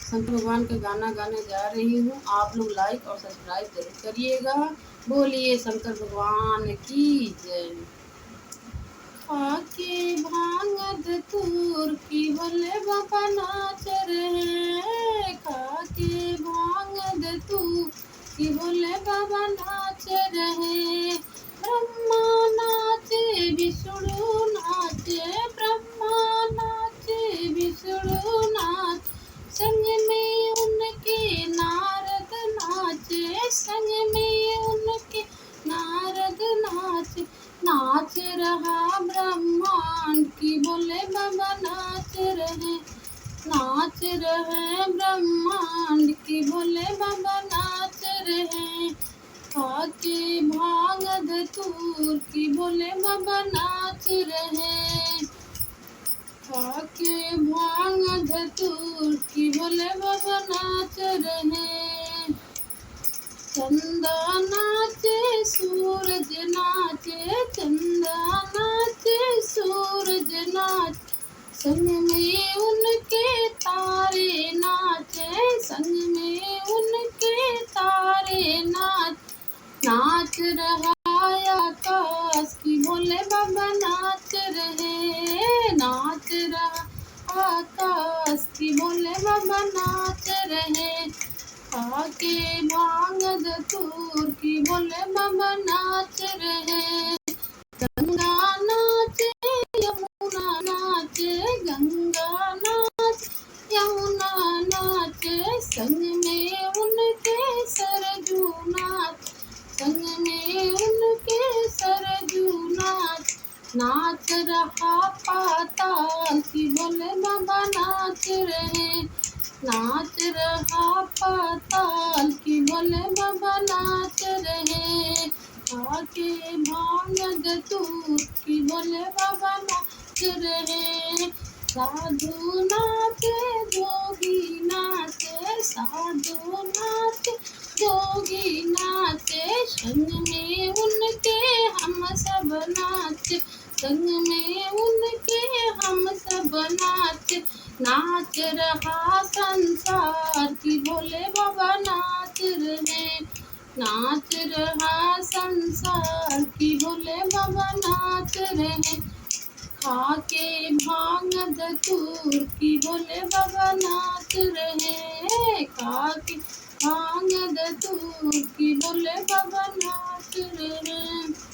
शंकर भगवान का गाना गाने जा रही हूँ। आप लोग लाइक और सब्सक्राइब जरूर करिएगा। बोलिए शंकर भगवान की जय। खाके भांग धतूर की भोले बाबा नाच रहे। खाके भांग धतूर की भोले बाबा नाच रहे। ब्रह्मा नाचे विष्णु नाचे, ब्रह्मा नाचे विष्णु नाच, संग में उनके नारद नाचे, संग में उनके नारद नाचे। नाच रहा ब्रह्मांड की भोले बाबा नाच रहे। नाच रहे ब्रह्मांड की भोले बाबा नाच रहे। खाके भांग धतूर की भोले बाबा नाच रहे। खाके भांग धतूर की भोले बाबा नाच रहे। चंदा नाचे सूरज नाचे, चंदा नाचे सूरज नाच, संग में उनके तारे नाचे, संग में उनके तारे नाच। नाच रहा आकाश की भोले बाबा नाच रहे। नाच रहा आकाश की भोले बाबा नाच रहे। खाके भांग धतूर की भोले बाबा नाच रहे। गंगा नाचे यमुना नाचे, गंगा नाच यमुना नाचे, संग में उनके सरजू नाच, संग में उनके सरजू नाच। नाच रहा पाताल की भोले बाबा नाच रहे। नाच रहा पाताल की भोले बाबा नाच रहे। खाके भांग धतूर की भोले बाबा नाच रहे। साधु नाचे जोगी नाचे, साधु नाचे जोगी नाचे, संग में उनके हम सब नाचे, संग में उनके हम सब नाचे। नाच रहा संसार की भोले बाबा नाच रहे। नाच रहा संसार की भोले बाबा नाच रहे। खाके भांग धतूर की भोले बाबा नाच रहे। खाके भांग धतूर की भोले बाबा नाच रहे।